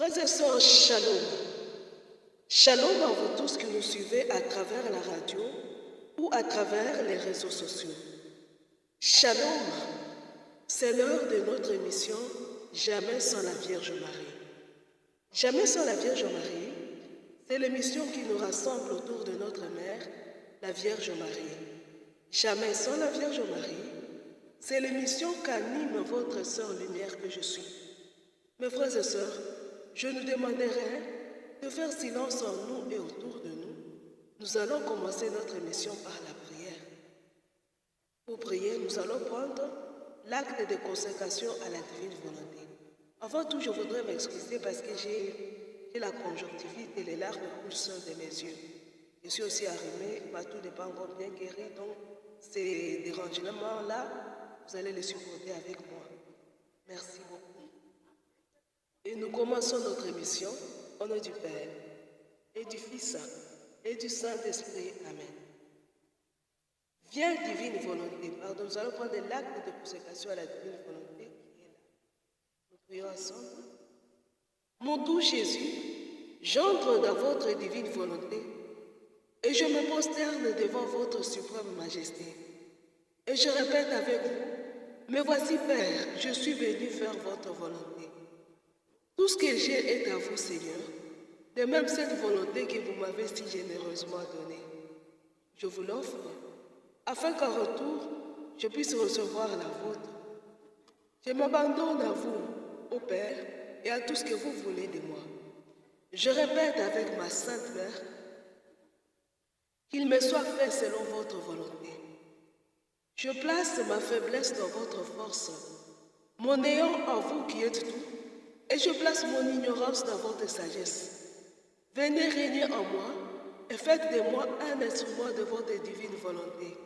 Frères et sœurs, shalom. Shalom à vous tous qui nous suivez à travers la radio ou à travers les réseaux sociaux. Shalom, c'est l'heure de notre émission Jamais sans la Vierge Marie. Jamais sans la Vierge Marie, c'est l'émission qui nous rassemble autour de notre mère, la Vierge Marie. Jamais sans la Vierge Marie, c'est l'émission qu'anime votre sœur lumière que je suis. Mes frères et sœurs, je nous demanderai de faire silence en nous et autour de nous. Nous allons commencer notre émission par la prière. Pour prier, nous allons prendre l'acte de consécration à la divine volonté. Avant tout, je voudrais m'excuser parce que j'ai la conjonctivite et les larmes coulent de mes yeux. Je suis aussi arrimée, ma toux n'est pas encore bien guérie, donc ces dérangements-là, vous allez les supporter avec moi. Merci beaucoup. Et nous commençons notre émission au nom du Père, et du Fils, et du Saint-Esprit. Amen. Viens, divine volonté. Pardon, nous allons prendre l'acte de consécration à la divine volonté qui est là. Nous prions ensemble. Mon doux Jésus, j'entre dans votre divine volonté et je me prosterne devant votre suprême majesté. Et je répète avec vous, me voici Père, je suis venu faire votre volonté. Tout ce que j'ai est à vous, Seigneur, de même cette volonté que vous m'avez si généreusement donnée. Je vous l'offre, afin qu'en retour, je puisse recevoir la vôtre. Je m'abandonne à vous, au Père, et à tout ce que vous voulez de moi. Je répète avec ma Sainte Mère, qu'il me soit fait selon votre volonté. Je place ma faiblesse dans votre force, mon néant en vous qui êtes tout, et je place mon ignorance dans votre sagesse. Venez régner en moi et faites de moi un instrument de votre divine volonté.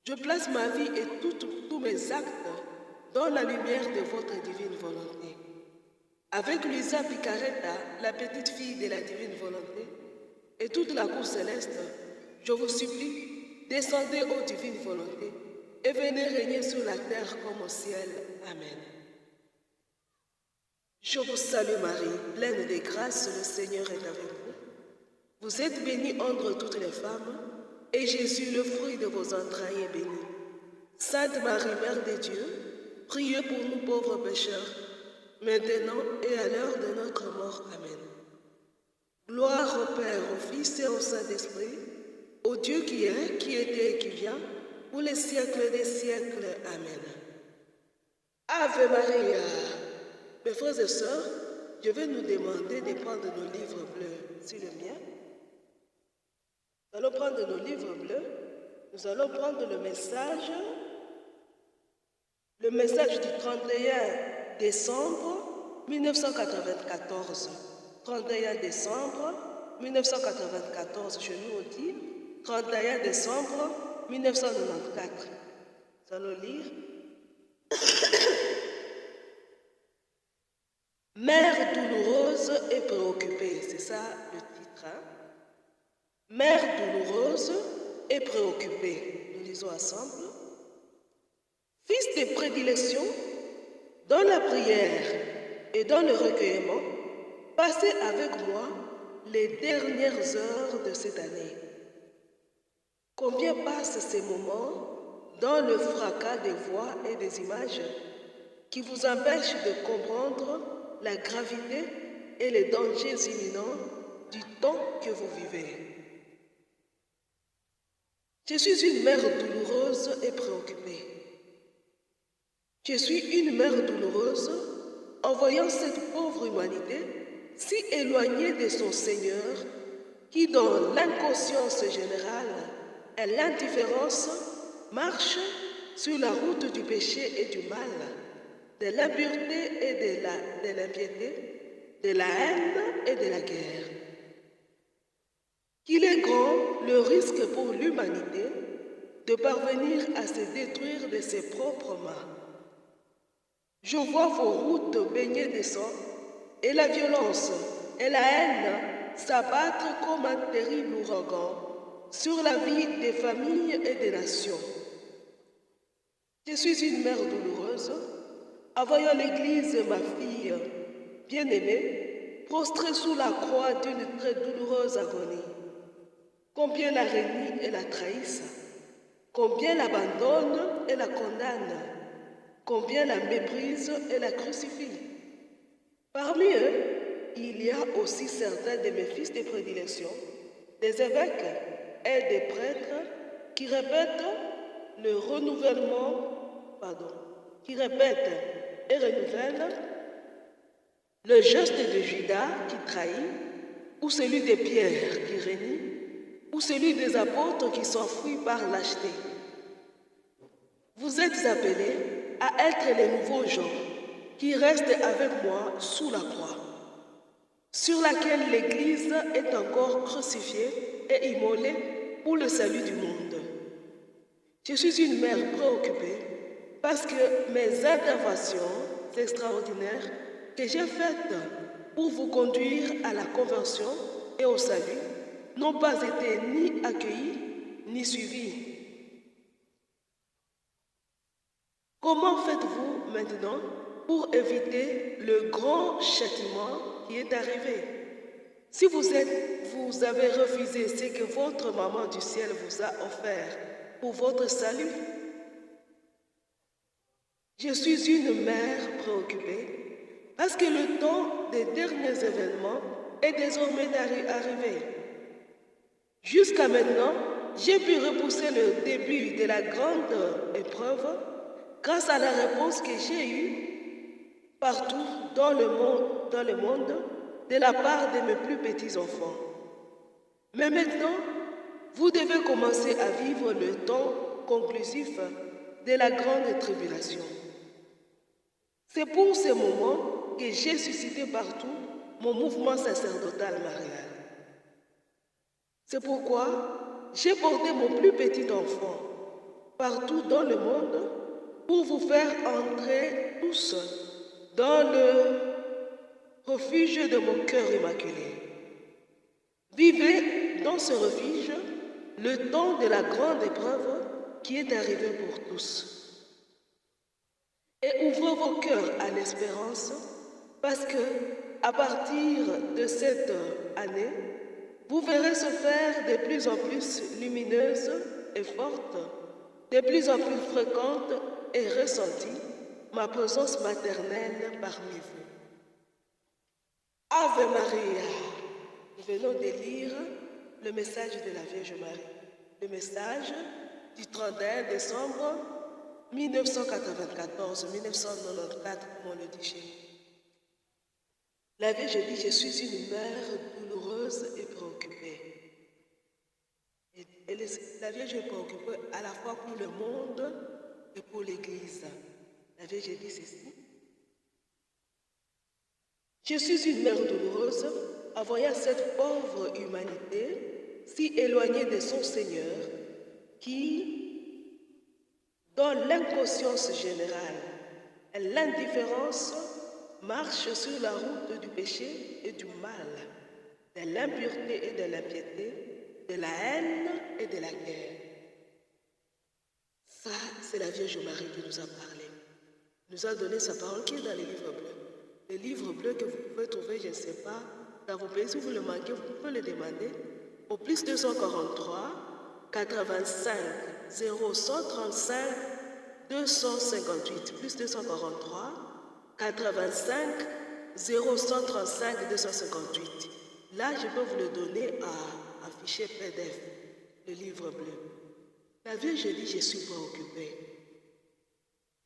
Je place ma vie et tous mes actes dans la lumière de votre divine volonté. Avec Luisa Picaretta, la petite fille de la divine volonté, et toute la cour céleste, je vous supplie, descendez aux divines volontés et venez régner sur la terre comme au ciel. Amen. Je vous salue Marie, pleine de grâce, le Seigneur est avec vous. Vous êtes bénie entre toutes les femmes, et Jésus, le fruit de vos entrailles, est béni. Sainte Marie, Mère de Dieu, priez pour nous pauvres pécheurs, maintenant et à l'heure de notre mort. Amen. Gloire au Père, au Fils et au Saint-Esprit, au Dieu qui est, qui était et qui vient, pour les siècles des siècles. Amen. Ave Maria. Mes frères et sœurs, je vais nous demander de prendre nos livres bleus. C'est le mien. Nous allons prendre nos livres bleus. Nous allons prendre le message du 31 décembre 1994. 31 décembre 1994, je nous dis 31 décembre 1994. Nous allons lire. Mère douloureuse et préoccupée, c'est ça le titre. Mère douloureuse et préoccupée. Nous lisons ensemble. Fils de prédilection, dans la prière et dans le recueillement, passez avec moi les dernières heures de cette année. Combien passent ces moments dans le fracas des voix et des images qui vous empêchent de comprendre la gravité et les dangers imminents du temps que vous vivez. Je suis une mère douloureuse et préoccupée. Je suis une mère douloureuse en voyant cette pauvre humanité si éloignée de son Seigneur qui, dans l'inconscience générale et l'indifférence, marche sur la route du péché et du mal, de l'impureté et de l'impiété, de la haine et de la guerre. Qu'il est grand le risque pour l'humanité de parvenir à se détruire de ses propres mains. Je vois vos routes baignées de sang et la violence et la haine s'abattre comme un terrible ouragan sur la vie des familles et des nations. Je suis une mère douloureuse, en voyant l'Église, ma fille bien-aimée, prostré sous la croix d'une très douloureuse agonie. Combien la renie et la trahissent, combien l'abandonnent et la condamnent, combien la méprisent et la crucifient. Parmi eux, il y a aussi certains de mes fils de prédilection, des évêques et des prêtres qui répètent et renouvellent le geste de Judas qui trahit, ou celui de Pierre qui renie, ou celui des apôtres qui s'enfuient par lâcheté. Vous êtes appelés à être les nouveaux gens qui restent avec moi sous la croix, sur laquelle l'Église est encore crucifiée et immolée pour le salut du monde. Je suis une mère préoccupée parce que mes interventions extraordinaires que j'ai faites pour vous conduire à la conversion et au salut n'ont pas été ni accueillies ni suivies. Comment faites-vous maintenant pour éviter le grand châtiment qui est arrivé? Si vous avez refusé ce que votre maman du ciel vous a offert pour votre salut, je suis une mère préoccupée parce que le temps des derniers événements est désormais arrivé. Jusqu'à maintenant, j'ai pu repousser le début de la grande épreuve grâce à la réponse que j'ai eue partout dans le monde de la part de mes plus petits enfants. Mais maintenant, vous devez commencer à vivre le temps conclusif de la grande tribulation. C'est pour ce moment que j'ai suscité partout mon mouvement sacerdotal marial. C'est pourquoi j'ai porté mon plus petit enfant partout dans le monde pour vous faire entrer tous dans le refuge de mon cœur immaculé. Vivez dans ce refuge le temps de la grande épreuve qui est arrivée pour tous. Et ouvrez vos cœurs à l'espérance parce que, à partir de cette année, vous verrez se faire de plus en plus lumineuse et forte, de plus en plus fréquente et ressentie ma présence maternelle parmi vous. Ave Maria. Nous venons de lire le message de la Vierge Marie, le message du 31 décembre 1994, 1994, comme on le dit chez nous. La Vierge dit, je suis une mère douloureuse et préoccupée. La Vierge est préoccupée à la fois pour le monde et pour l'Église. La Vierge dit ceci. Je suis une mère douloureuse, en voyant cette pauvre humanité si éloignée de son Seigneur, qui, dans l'inconscience générale et l'indifférence, marche sur la route du péché et du mal, de l'impureté et de l'impiété, de la haine et de la guerre. Ça, c'est la Vierge Marie qui nous a parlé. Nous a donné sa parole qui est dans les livres bleus. Les livres bleus que vous pouvez trouver, je ne sais pas, dans vos pays, si vous le manquez, vous pouvez le demander au plus 243 85 0135 258, plus 243 85 0135 258. Là, je peux vous le donner à un fichier PDF, le livre bleu. La Vierge dit, je suis préoccupée.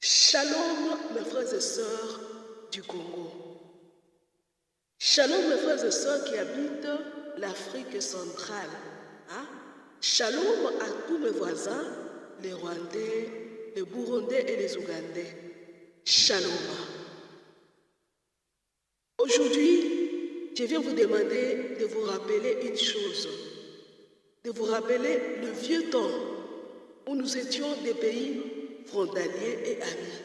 Shalom, mes frères et sœurs du Congo. Shalom, mes frères et sœurs qui habitent l'Afrique centrale. Hein? Shalom à tous mes voisins, les Rwandais, les Burundais et les Ougandais. Shalom. Aujourd'hui, je viens vous demander de vous rappeler une chose, de vous rappeler le vieux temps où nous étions des pays frontaliers et amis.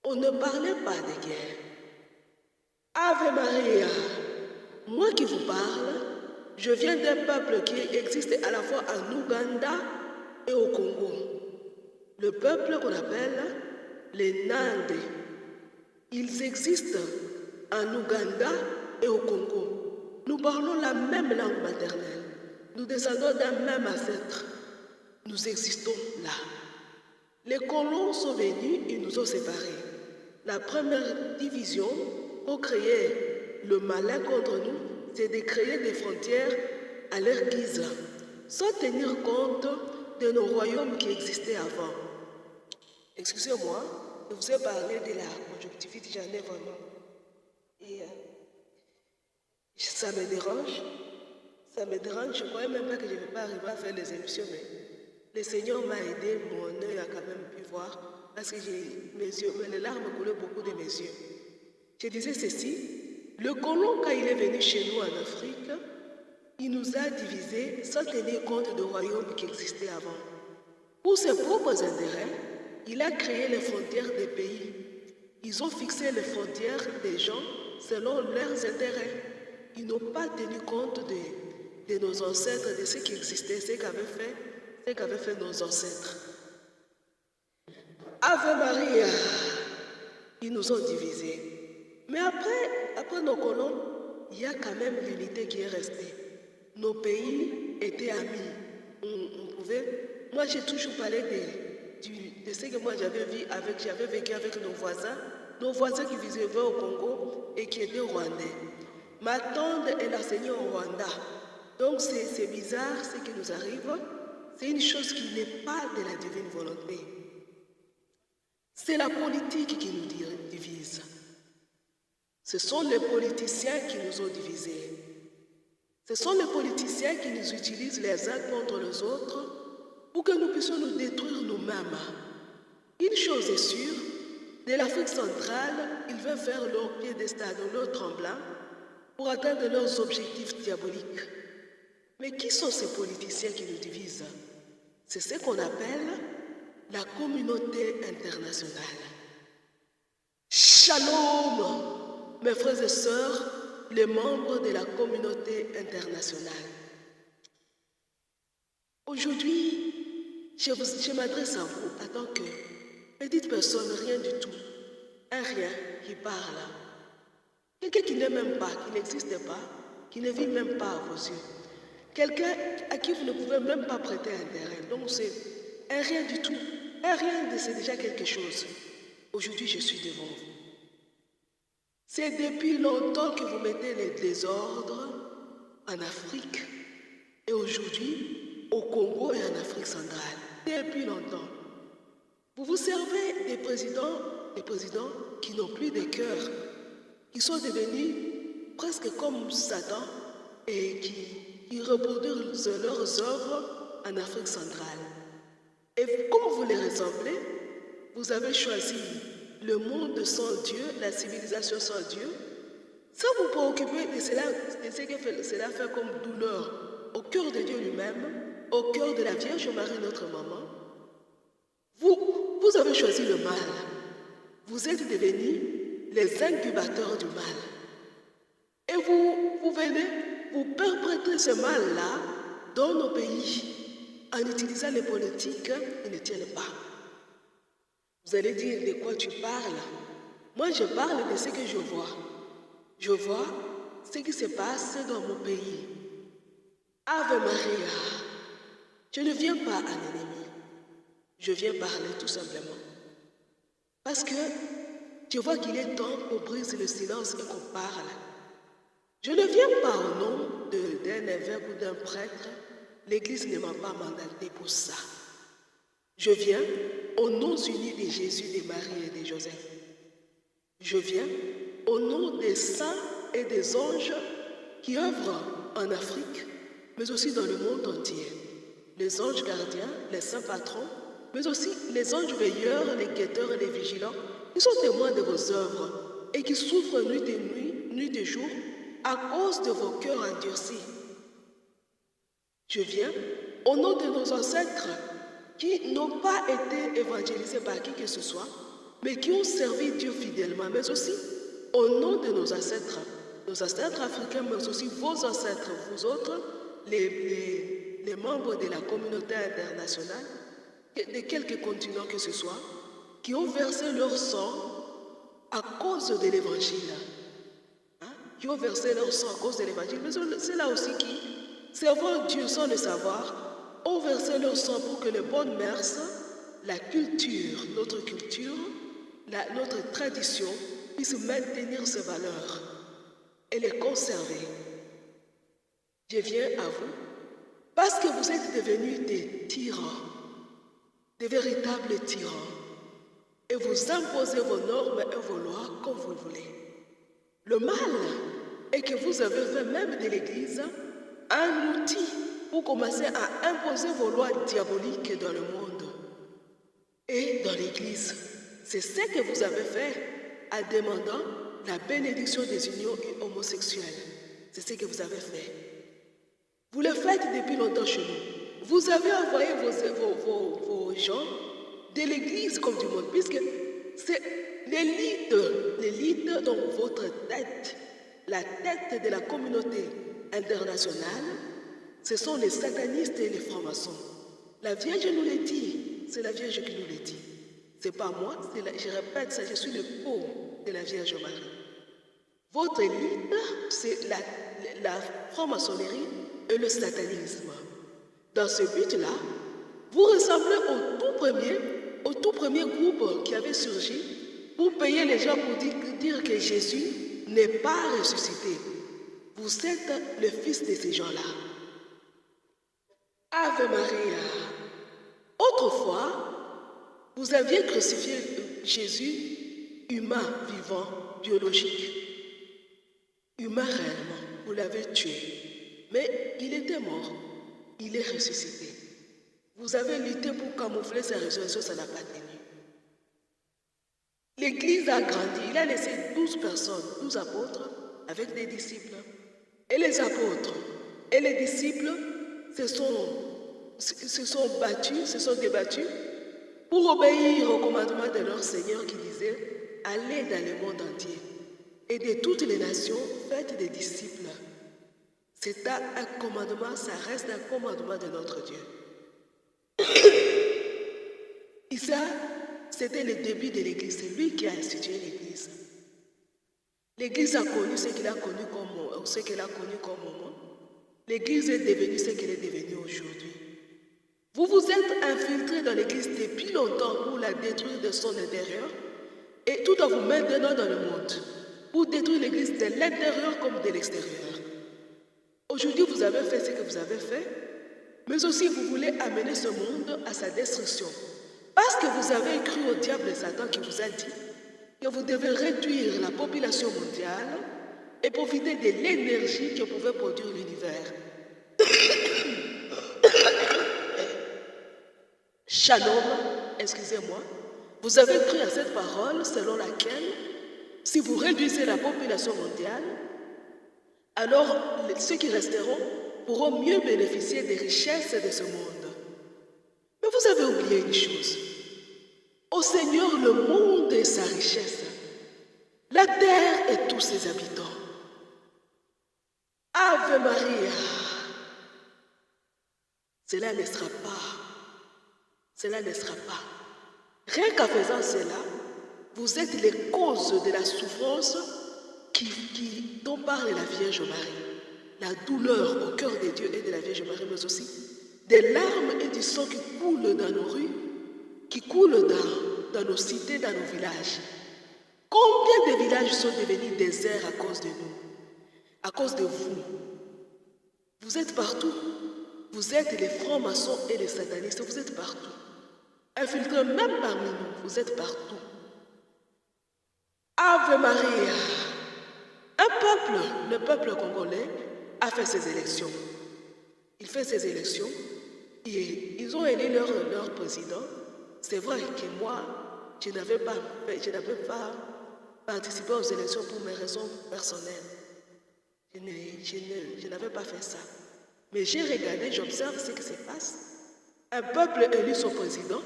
On ne parlait pas de guerre. Ave Maria, moi qui vous parle, je viens d'un peuple qui existe à la fois en Ouganda et au Congo. Le peuple qu'on appelle les Nandés. Ils existent en Ouganda et au Congo, nous parlons la même langue maternelle. Nous descendons d'un même ancêtre. Nous existons là. Les colons sont venus et nous ont séparés. La première division pour créer le malin contre nous, c'est de créer des frontières à leur guise, sans tenir compte de nos royaumes qui existaient avant. Excusez-moi, je vous ai parlé de la conjonctivite, j'en ai vraiment. Et ça me dérange. Ça me dérange, je ne croyais même pas que je ne vais pas arriver à faire les émissions, mais le Seigneur m'a aidé, mon œil a quand même pu voir, parce que mes yeux, les larmes coulaient beaucoup de mes yeux. Je disais ceci, le colon, quand il est venu chez nous en Afrique, il nous a divisés sans tenir compte de royaumes qui existaient avant. Pour ses propres intérêts, il a créé les frontières des pays. Ils ont fixé les frontières des gens selon leurs intérêts. Ils n'ont pas tenu compte de nos ancêtres, de ce qui existait, ce qu'avaient fait nos ancêtres. Ave Maria, ils nous ont divisés. Mais après nos colons, il y a quand même l'unité qui est restée. Nos pays étaient amis. On pouvait... Moi, j'ai toujours parlé de ce que moi j'avais vécu avec nos voisins qui vivaient au Congo et qui étaient rwandais. Ma tante, elle a enseigné au Rwanda. Donc c'est bizarre ce qui nous arrive. C'est une chose qui n'est pas de la divine volonté. C'est la politique qui nous divise. Ce sont les politiciens qui nous ont divisés. Ce sont les politiciens qui nous utilisent les uns contre les autres pour que nous puissions nous détruire nous-mêmes. Une chose est sûre, de l'Afrique centrale, ils veulent faire leur piédestal, leur tremblant, pour atteindre leurs objectifs diaboliques. Mais qui sont ces politiciens qui nous divisent? C'est ce qu'on appelle la communauté internationale. Shalom, mes frères et sœurs, les membres de la communauté internationale. Aujourd'hui, je m'adresse à vous en tant que petite personne, rien du tout, un rien qui parle. Quelqu'un qui n'est même pas, qui n'existe pas, qui ne vit même pas à vos yeux. Quelqu'un à qui vous ne pouvez même pas prêter intérêt. Donc c'est un rien du tout. Un rien, c'est déjà quelque chose. Aujourd'hui, je suis devant vous. C'est depuis longtemps que vous mettez les désordres en Afrique et aujourd'hui au Congo et en Afrique centrale. Depuis longtemps. Vous vous servez des présidents qui n'ont plus de cœur, qui sont devenus presque comme Satan et qui reproduisent leurs œuvres en Afrique centrale. Et comme vous les ressemblez, vous avez choisi le monde sans Dieu, la civilisation sans Dieu, sans vous préoccuper de ce que cela fait comme douleur au cœur de Dieu lui-même, au cœur de la Vierge Marie, notre maman. Vous avez choisi le mal. Vous êtes devenus les incubateurs du mal. Et vous venez, vous perpétrez ce mal-là dans nos pays en utilisant les politiques qui ne tiennent pas. Vous allez dire de quoi tu parles. Moi, je parle de ce que je vois. Je vois ce qui se passe dans mon pays. Ave Maria. Je ne viens pas en ennemi. Je viens parler tout simplement. Parce que je vois qu'il est temps qu'on brise le silence et qu'on parle. Je ne viens pas au nom d'un évêque ou d'un prêtre. L'Église ne m'a pas mandaté pour ça. Je viens au nom uni de Jésus, de Marie et de Joseph. Je viens au nom des saints et des anges qui œuvrent en Afrique, mais aussi dans le monde entier. Les anges gardiens, les saints patrons, mais aussi les anges veilleurs, les guetteurs et les vigilants, qui sont témoins de vos œuvres et qui souffrent nuit et nuit, nuit et jour, à cause de vos cœurs endurcis. Je viens au nom de nos ancêtres qui n'ont pas été évangélisés par qui que ce soit, mais qui ont servi Dieu fidèlement, mais aussi au nom de nos ancêtres africains, mais aussi vos ancêtres, vous autres, les membres de la communauté internationale, de quelque continent que ce soit, qui ont versé leur sang à cause de l'évangile. qui ont versé leur sang à cause de l'évangile, mais c'est là aussi qui, servant Dieu sans le savoir, ont versé leur sang pour que les bonnes mœurs, la culture, notre tradition, puissent maintenir ces valeurs et les conserver. Je viens à vous parce que vous êtes devenus des tyrans, des véritables tyrans, et vous imposez vos normes et vos lois comme vous le voulez. Le mal est que vous avez fait même de l'Église un outil pour commencer à imposer vos lois diaboliques dans le monde et dans l'Église. C'est ce que vous avez fait en demandant la bénédiction des unions homosexuelles. C'est ce que vous avez fait. Vous le faites depuis longtemps chez nous. Vous avez envoyé vos gens de l'Église comme du monde, puisque c'est l'élite, donc votre tête, la tête de la communauté internationale, ce sont les satanistes et les francs-maçons. La Vierge nous le dit, c'est la Vierge qui nous le dit. C'est pas moi, je répète ça, je suis le pot de la Vierge Marie. Votre élite, c'est la franc-maçonnerie et le satanisme. Dans ce but-là, vous ressemblez au tout premier groupe qui avait surgi pour payer les gens pour dire que Jésus n'est pas ressuscité. Vous êtes le fils de ces gens-là. Ave Maria. Autrefois, vous aviez crucifié Jésus, humain, vivant, biologique. Humain réellement, vous l'avez tué. Mais il était mort, il est ressuscité. Vous avez lutté pour camoufler sa résurrection, ça n'a pas tenu. L'Église a grandi, il a laissé 12 personnes, 12 apôtres avec des disciples. Et les apôtres et les disciples se sont débattus pour obéir au commandement de leur Seigneur qui disait « Allez dans le monde entier et de toutes les nations, faites des disciples ». C'est un commandement, ça reste un commandement de notre Dieu. Et ça, c'était le début de l'Église. C'est lui qui a institué l'Église. L'Église a connu ce qu'elle a connu comme moment. L'Église est devenue ce qu'elle est devenue aujourd'hui. Vous vous êtes infiltrés dans l'Église depuis longtemps pour la détruire de son intérieur et tout en vous maintenant dans le monde pour détruire l'Église de l'intérieur comme de l'extérieur. Aujourd'hui, vous avez fait ce que vous avez fait, mais aussi vous voulez amener ce monde à sa destruction. Parce que vous avez cru au diable et Satan qui vous a dit que vous devez réduire la population mondiale et profiter de l'énergie que pouvait produire l'univers. Shalom, excusez-moi, vous avez cru à cette parole selon laquelle si vous réduisez la population mondiale, alors ceux qui resteront pourront mieux bénéficier des richesses de ce monde. Mais vous avez oublié une chose. Au Seigneur, le monde et sa richesse, la terre et tous ses habitants. Ave Maria. Cela ne sera pas. Rien qu'en faisant cela, vous êtes les causes de la souffrance dont parle la Vierge Marie. La douleur au cœur de Dieu et de la Vierge Marie, mais aussi des larmes et du sang qui coulent dans nos rues, qui coulent dans nos cités, dans nos villages. Combien de villages sont devenus déserts à cause de nous, à cause de vous? Vous êtes partout. Vous êtes les francs-maçons et les satanistes, vous êtes partout. Infiltrés même parmi nous, vous êtes partout. Ave Maria. Le peuple congolais, a fait ses élections. Il fait ses élections et ils ont élu leur président. C'est vrai que moi, je n'avais pas participé aux élections pour mes raisons personnelles. Je n'avais pas fait ça. Mais j'ai regardé, j'observe ce qui se passe. Un peuple élit son président,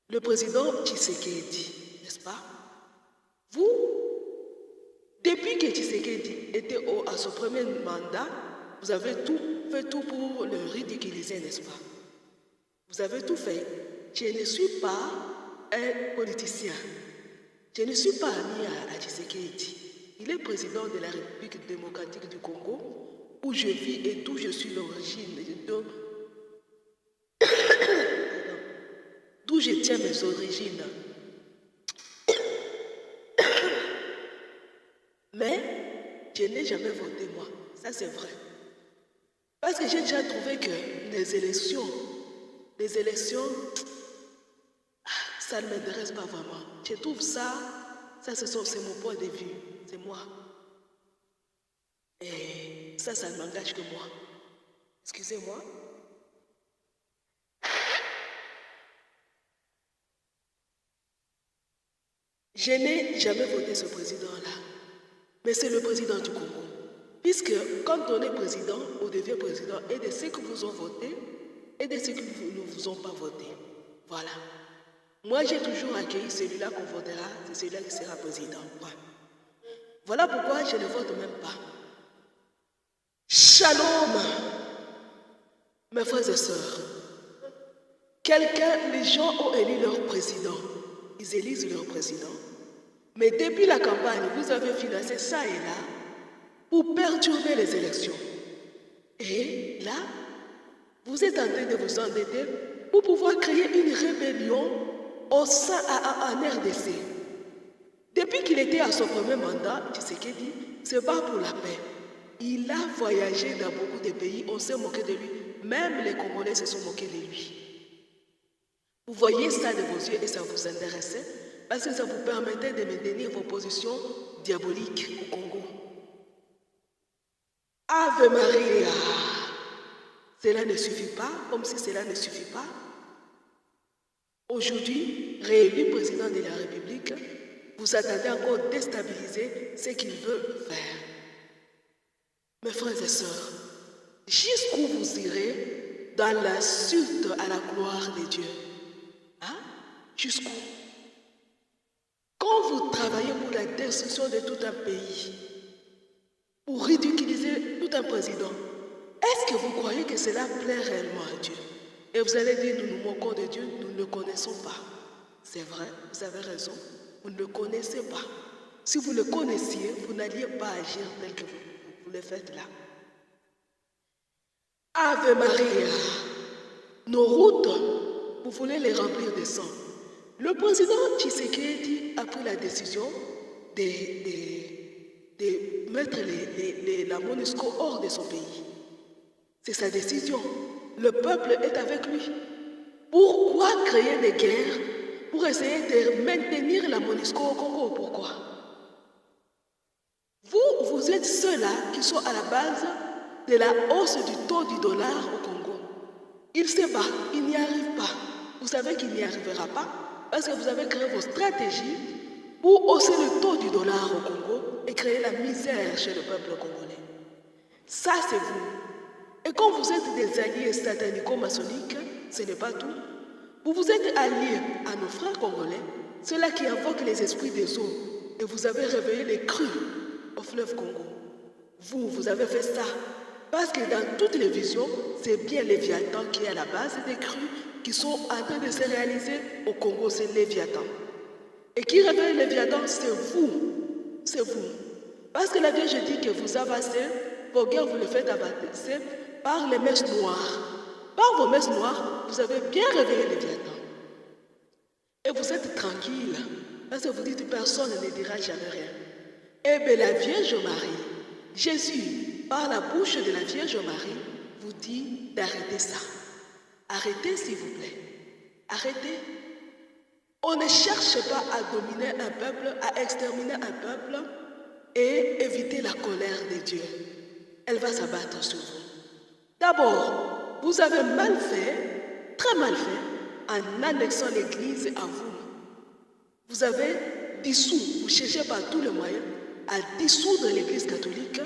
le président Tshisekedi, n'est-ce pas? Vous, depuis que Tshisekedi était à son premier mandat, vous avez fait tout pour le ridiculiser, n'est-ce pas? Vous avez tout fait. Je ne suis pas un politicien. Je ne suis pas ami à Tshisekedi. Il est président de la République démocratique du Congo, où je vis et d'où je suis l'origine, d'où je tiens mes origines. Mais je n'ai jamais voté, moi. Ça, c'est vrai. Parce que j'ai déjà trouvé que les élections, ça ne m'intéresse pas vraiment. Je trouve ça c'est mon point de vue, c'est moi. Et ça ne m'engage que moi. Excusez-moi. Je n'ai jamais voté ce président-là, mais c'est le président du Congo. Puisque quand on est président, on devient président et de ceux qui vous ont voté et de ceux qui ne vous ont pas voté. Voilà. Moi, j'ai toujours accueilli celui-là qu'on votera, c'est celui-là qui sera président. Voilà pourquoi je ne vote même pas. Shalom, mes frères et sœurs. Les gens ont élu leur président. Ils élisent leur président. Mais depuis la campagne, vous avez financé ça et là pour perturber les élections. Et là, vous êtes en train de vous endetter pour pouvoir créer une rébellion au sein en RDC. Depuis qu'il était à son premier mandat, Tshisekedi se bat pour la paix. Il a voyagé dans beaucoup de pays, on s'est moqué de lui. Même les Congolais se sont moqués de lui. Vous voyez ça de vos yeux et ça vous intéressait parce que ça vous permettait de maintenir vos positions diaboliques au Congo. Ave Maria! Cela ne suffit pas, comme si cela ne suffit pas. Aujourd'hui, réélu président de la République, vous attendez encore déstabiliser ce qu'il veut faire. Mes frères et sœurs, jusqu'où vous irez dans l'insulte à la gloire de Dieu? Hein? Jusqu'où? Quand vous travaillez pour la destruction de tout un pays, pour ridiculiser tout un président, est-ce que vous croyez que cela plaît réellement à Dieu? Et vous allez dire, nous nous moquons de Dieu, nous ne le connaissons pas. C'est vrai, vous avez raison, vous ne le connaissez pas. Si vous le connaissiez, vous n'alliez pas agir tel que vous le faites là. Ave Maria, nos routes, vous voulez les remplir de sang. Le président Tshisekedi a pris la décision de mettre la MONUSCO hors de son pays. C'est sa décision. Le peuple est avec lui. Pourquoi créer des guerres pour essayer de maintenir la MONUSCO au Congo? Pourquoi? Vous êtes ceux-là qui sont à la base de la hausse du taux du dollar au Congo. Il se bat, il n'y arrive pas. Vous savez qu'il n'y arrivera pas parce que vous avez créé vos stratégies pour hausser le taux du dollar au Congo et créer la misère chez le peuple congolais. Ça, c'est vous. Et quand vous êtes des alliés satanico-maçonniques, ce n'est pas tout. Vous vous êtes alliés à nos frères congolais, ceux-là qui invoquent les esprits des eaux, et vous avez réveillé les crues au fleuve Congo. Vous avez fait ça. Parce que dans toutes les visions, c'est bien Léviathan qui est à la base des crues qui sont en train de se réaliser au Congo, c'est Léviathan. Et qui réveille Léviathan, c'est vous. C'est vous. Parce que la Vierge dit que vous avancez, vos guerres, vous le faites avancer par les messes noires. Par vos messes noires, vous avez bien réveillé Léviathan. Et vous êtes tranquille. Parce que vous dites, personne ne dira jamais rien. Eh bien, la Vierge Marie, Jésus, par la bouche de la Vierge Marie, vous dit d'arrêter ça. Arrêtez, s'il vous plaît. Arrêtez. On ne cherche pas à dominer un peuple, à exterminer un peuple et éviter la colère de Dieu. Elle va s'abattre sur vous. D'abord, vous avez mal fait, très mal fait, en annexant l'Église à vous. Vous avez dissous, vous cherchez par tous les moyens à dissoudre l'Église catholique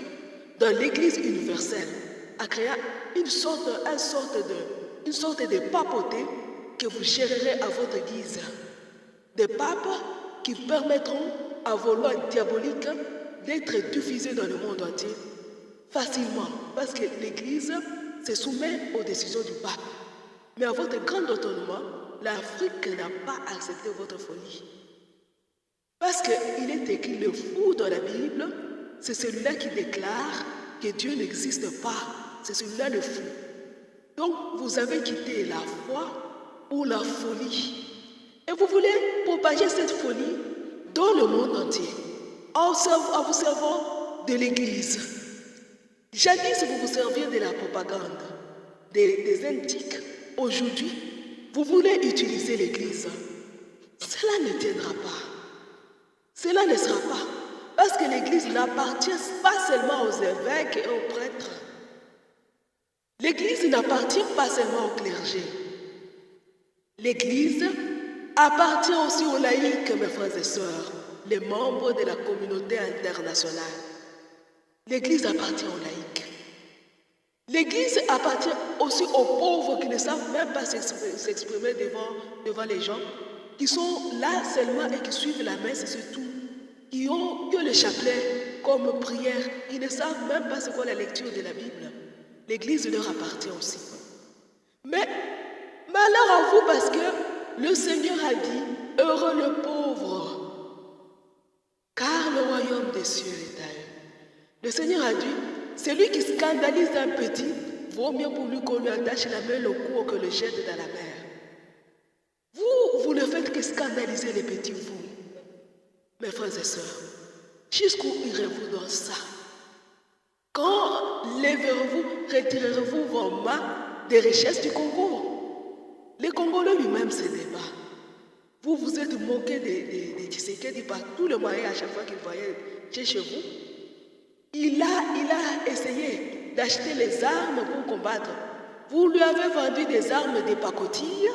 dans l'Église universelle, à créer une sorte de papauté que vous gérerez à votre guise. Des papes qui permettront à vos lois diaboliques d'être diffusées dans le monde entier facilement, parce que l'Église se soumet aux décisions du pape. Mais à votre grand étonnement, l'Afrique n'a pas accepté votre folie. Parce qu'il est écrit, le fou dans la Bible, c'est celui-là qui déclare que Dieu n'existe pas. C'est celui-là le fou. Donc, vous avez quitté la foi pour la folie. Et vous voulez propager cette folie dans le monde entier, en vous servant de l'Église. Jadis, vous vous serviez de la propagande des antiques. Aujourd'hui, vous voulez utiliser l'Église. Cela ne tiendra pas. Cela ne sera pas. Parce que l'Église n'appartient pas seulement aux évêques et aux prêtres. L'Église n'appartient pas seulement au clergé. L'Église appartient aussi aux laïcs, mes frères et sœurs, les membres de la communauté internationale. L'Église appartient aux laïcs. L'Église appartient aussi aux pauvres qui ne savent même pas s'exprimer devant les gens, qui sont là seulement et qui suivent la messe, c'est tout. Qui ont que le chapelet comme prière. Ils ne savent même pas c'est quoi la lecture de la Bible. L'Église leur appartient aussi. Mais malheur à vous parce que le Seigneur a dit, heureux le pauvre, car le royaume des cieux est à eux. Le Seigneur a dit, celui qui scandalise un petit, vaut mieux pour lui qu'on lui attache la main au cou que le jette dans la mer. Vous ne faites que scandaliser les petits, vous, mes frères et sœurs. Jusqu'où irez-vous dans ça? Quand lèverez-vous, retirerez-vous vos mains des richesses du Congo? Les Congolais lui-même se débat. Vous vous êtes moqué des Tshisekedi par tout le moyen à chaque fois qu'il voyait chez vous. Il a essayé d'acheter les armes pour combattre. Vous lui avez vendu des armes, des pacotilles,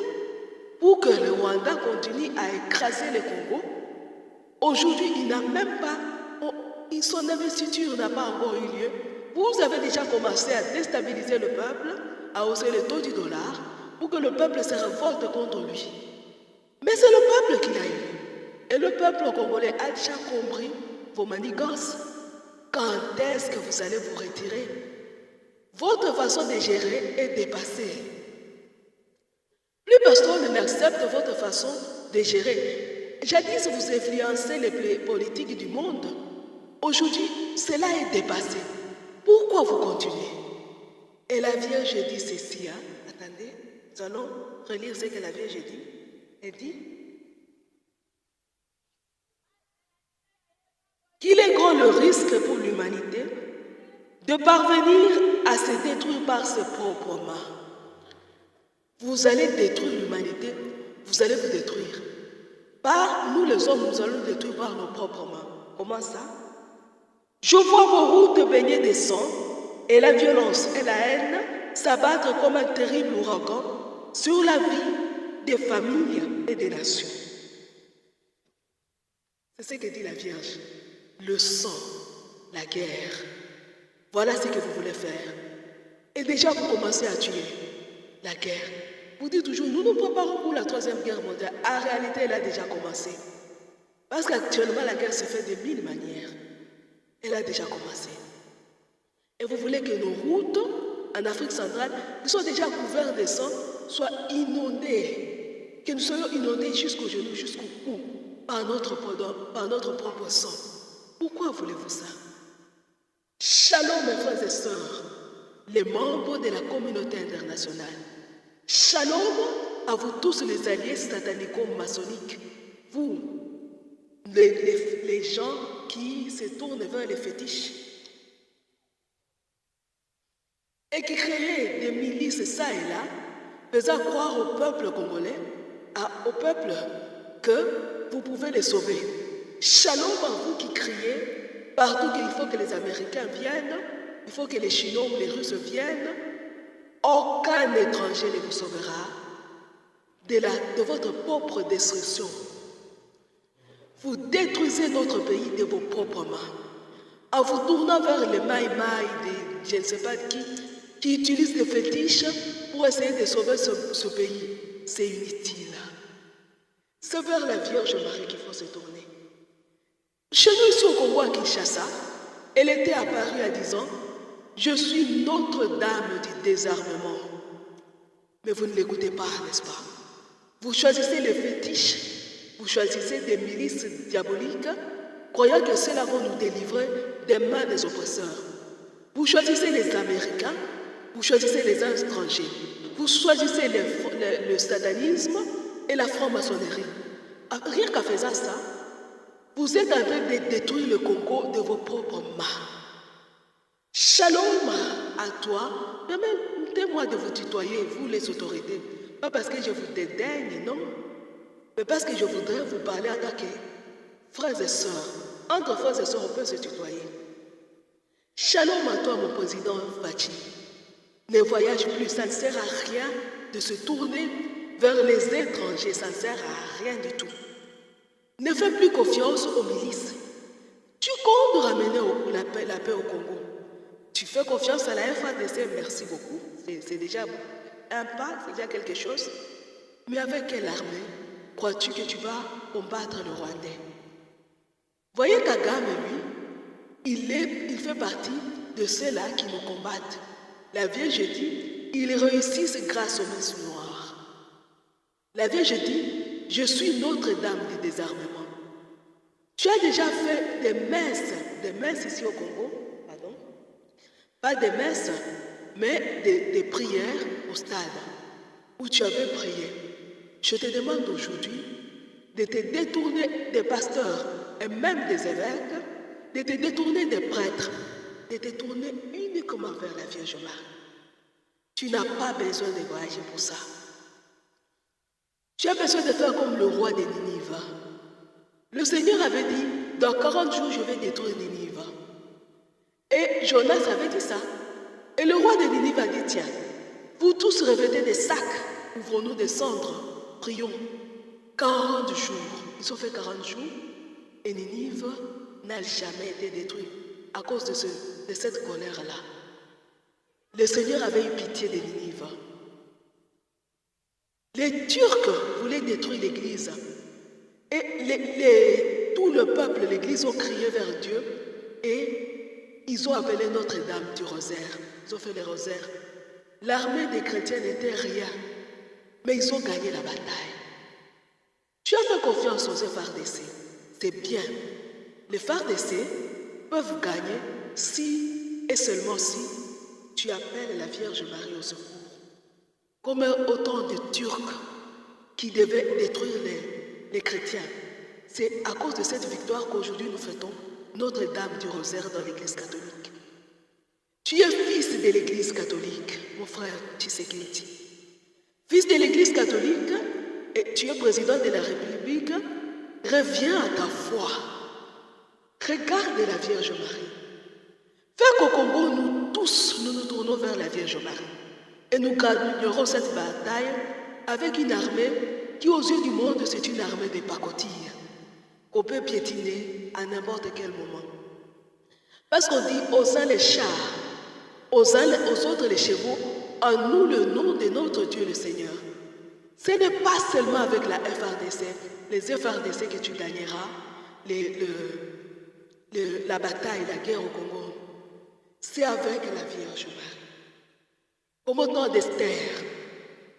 pour que le Rwanda continue à écraser le Congo. Aujourd'hui, il n'a même pas, son investiture n'a pas encore eu lieu. Vous avez déjà commencé à déstabiliser le peuple, à hausser le taux du dollar, pour que le peuple se révolte contre lui. Mais c'est le peuple qui l'a eu. Et le peuple congolais a déjà compris vos manigances. Quand est-ce que vous allez vous retirer? Votre façon de gérer est dépassée. Plus personne n'accepte votre façon de gérer. Jadis, vous influencez les politiques du monde. Aujourd'hui, cela est dépassé. Pourquoi vous continuez? Et la Vierge dit ceci, hein? Attendez, nous allons relire ce que la Vierge dit. Elle dit qu'il est grand le risque pour l'humanité de parvenir à se détruire par ses propres mains. Vous allez détruire l'humanité, vous allez vous détruire. Par nous les hommes, nous allons détruire par nos propres mains. Comment ça? Je vois vos routes baignées de sang et la violence et la haine s'abattre comme un terrible ouragan sur la vie des familles et des nations. C'est ce que dit la Vierge. Le sang, la guerre. Voilà ce que vous voulez faire. Et déjà, vous commencez à tuer. La guerre. Vous dites toujours, nous nous préparons pour la 3e guerre mondiale. En réalité, elle a déjà commencé. Parce qu'actuellement, la guerre se fait de 1000 manières. Elle a déjà commencé. Et vous voulez que nos routes en Afrique centrale, qui sont déjà couvertes de sang, soient inondées. Que nous soyons inondés jusqu'au genou, jusqu'au cou, par notre propre sang. Pourquoi voulez-vous ça? Shalom, mes frères et sœurs, les membres de la communauté internationale. Shalom à vous tous les alliés satanico-maçonniques. Vous, les gens qui se tournent vers les fétiches et qui créent des milices ça et là, faisant croire au peuple congolais, au peuple que vous pouvez les sauver. Shalom à vous qui criez partout qu'il faut que les Américains viennent, il faut que les Chinois ou les Russes viennent. Aucun étranger ne vous sauvera de votre propre destruction. Vous détruisez notre pays de vos propres mains en vous tournant vers les maïmaï, je ne sais pas qui utilisent des fétiches pour essayer de sauver ce pays. C'est inutile. C'est vers la Vierge Marie qu'il faut se tourner. Chez nous, ici au Congo, à Kinshasa, elle était apparue en disant « Je suis Notre-Dame du désarmement ». Mais vous ne l'écoutez pas, n'est-ce pas? Vous choisissez les fétiches Vous choisissez des milices diaboliques, croyant que cela va nous délivrer des mains des oppresseurs. Vous choisissez les Américains, vous choisissez les étrangers. Vous choisissez le satanisme et la franc-maçonnerie. Rien qu'en faisant ça, vous êtes en train de détruire le Congo de vos propres mains. Shalom à toi. Permettez-moi de vous tutoyer, vous les autorités. Pas parce que je vous dédaigne, non. Mais parce que je voudrais vous parler en tant que frères et sœurs. Entre frères et sœurs, on peut se tutoyer. Shalom à toi, mon président Fachi. Ne voyage plus, ça ne sert à rien de se tourner vers les étrangers, ça ne sert à rien du tout. Ne fais plus confiance aux milices. Tu comptes ramener la paix au Congo. Tu fais confiance à la FADC, merci beaucoup. C'est déjà un pas, c'est déjà quelque chose. Mais avec quelle armée crois-tu que tu vas combattre le Rwandais? Voyez Kagame, lui, il fait partie de ceux-là qui nous combattent. La Vierge dit, ils réussissent grâce aux messes noires. La Vierge dit, je suis Notre-Dame du désarmement. Tu as déjà fait des messes ici au Congo, pardon, pas des messes, mais des prières au stade où tu avais prié. Je te demande aujourd'hui de te détourner des pasteurs et même des évêques, de te détourner des prêtres, de te tourner uniquement vers la Vierge Marie. Tu n'as pas besoin de voyager pour ça. Tu as besoin de faire comme le roi de Ninive. Le Seigneur avait dit, dans 40 jours, je vais détruire Ninive. Et Jonas avait dit ça. Et le roi de Ninive a dit, tiens, vous tous revêtez des sacs, ouvrons-nous des cendres, prions. 40 jours. Ils ont fait 40 jours et Ninive n'a jamais été détruit à cause de cette colère-là. Le Seigneur avait eu pitié de Ninive. Les Turcs voulaient détruire l'église. Et tout le peuple, l'église, ont crié vers Dieu et ils ont appelé Notre-Dame du rosaire. Ils ont fait les rosaires. L'armée des chrétiens n'était rien, mais ils ont gagné la bataille. Tu as fait confiance aux FARDC, c'est bien. Les FARDC peuvent gagner si et seulement si tu appelles la Vierge Marie au secours. Comme autant de Turcs qui devaient détruire les chrétiens. C'est à cause de cette victoire qu'aujourd'hui nous fêtons Notre-Dame du Rosaire dans l'Église catholique. Tu es fils de l'Église catholique, mon frère Tshisekedi. Fils de l'Église catholique, et tu es président de la République, reviens à ta foi. Regarde la Vierge Marie. Fais qu'au Congo, nous tous, nous tournons vers la Vierge Marie. Et nous gagnerons cette bataille avec une armée qui, aux yeux du monde, c'est une armée de pacotilles qu'on peut piétiner à n'importe quel moment. Parce qu'on dit aux uns les chars, aux autres les chevaux, en nous le nom de notre Dieu le Seigneur. Ce n'est pas seulement avec la FARDC, les FARDC que tu gagneras la bataille, la guerre au Congo. C'est avec la Vierge Marie. Comme au temps d'Esther,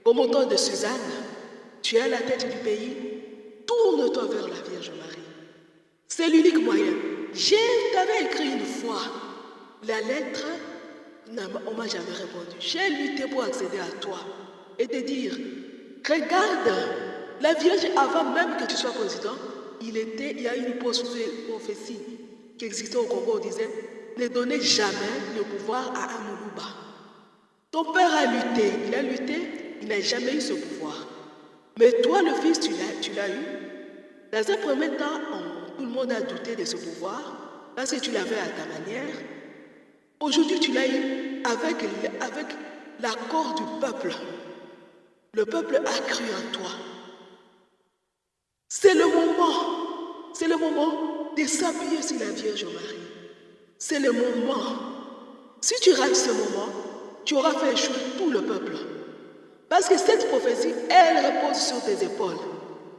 comme au temps de Suzanne, tu es à la tête du pays, tourne-toi vers la Vierge Marie. C'est l'unique moyen. Je t'avais écrit une fois la lettre, on ne m'a jamais répondu. J'ai lutté pour accéder à toi et te dire, regarde, la Vierge, avant même que tu sois président, il y a une prophétie qui existait au Congo, on disait, ne donnez jamais le pouvoir à un Moulouba. Ton père a lutté, il n'a jamais eu ce pouvoir. Mais toi, le fils, tu l'as eu. Dans un premier temps, tout le monde a douté de ce pouvoir, parce que tu l'avais à ta manière. Aujourd'hui, tu l'as eu avec l'accord du peuple. Le peuple a cru en toi. C'est le moment de s'appuyer sur la Vierge Marie. C'est le moment. Si tu rates ce moment, tu auras fait échouer tout le peuple. Parce que cette prophétie, elle repose sur tes épaules.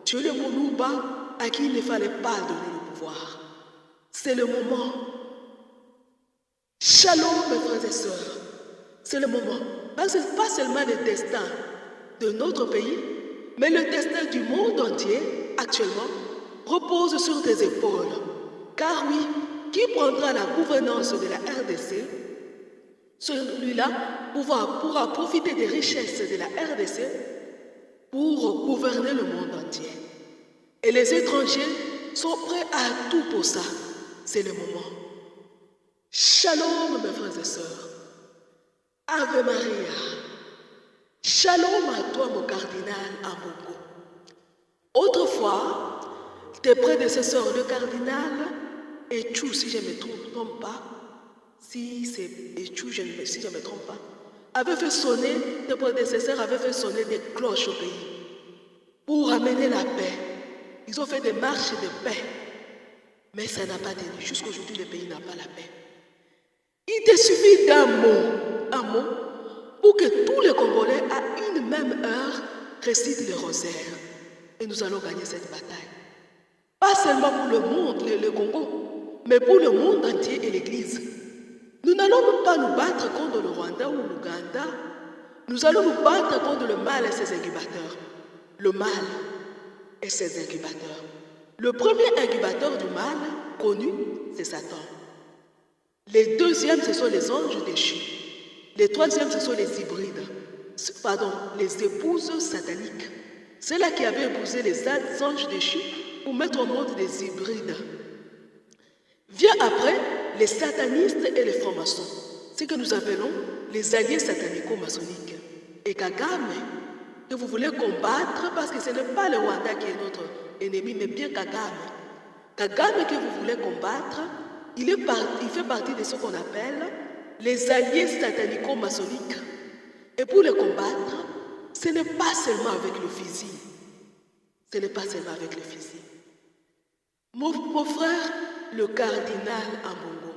Tu es le Moulouba à qui il ne fallait pas donner le pouvoir. C'est le moment. Shalom, mes frères et sœurs. C'est le moment. Parce que pas seulement le destin de notre pays, mais le destin du monde entier actuellement repose sur tes épaules. Car oui, qui prendra la gouvernance de la RDC, celui-là pourra profiter des richesses de la RDC pour gouverner le monde entier. Et les étrangers sont prêts à tout pour ça. C'est le moment. Shalom, mes frères et sœurs. Ave Maria. Shalom à toi, mon cardinal Ambongo. Autrefois, tes prédécesseurs, le cardinal Etchou, si je ne me trompe pas, si je ne me trompe pas, tes prédécesseurs avaient fait sonner des cloches au pays pour amener la paix. Ils ont fait des marches de paix, mais ça n'a pas tenu. Jusqu'aujourd'hui, le pays n'a pas la paix. Il te suffit d'un mot, pour que tous les Congolais, à une même heure, récitent le rosaire. Et nous allons gagner cette bataille. Pas seulement pour le monde, le Congo, mais pour le monde entier et l'Église. Nous n'allons pas nous battre contre le Rwanda ou l'Ouganda. Nous allons nous battre contre le mal et ses incubateurs. Le mal et ses incubateurs. Le premier incubateur du mal connu, c'est Satan. Les deuxièmes, ce sont les anges déchus. Les troisièmes, ce sont les hybrides. Les épouses sataniques. Ceux-là qui avaient épousé les anges déchus pour mettre au monde des hybrides. Vient après les satanistes et les francs-maçons. Ce que nous appelons les alliés satanico-maçonniques. Et Kagame, que vous voulez combattre, parce que ce n'est pas le Rwanda qui est notre ennemi, mais bien Kagame. Kagame que vous voulez combattre, il fait partie de ce qu'on appelle les alliés satanico-maçonniques. Et pour les combattre, ce n'est pas seulement avec le fusil. Ce n'est pas seulement avec le fusil. Mon frère, le cardinal Ambongo,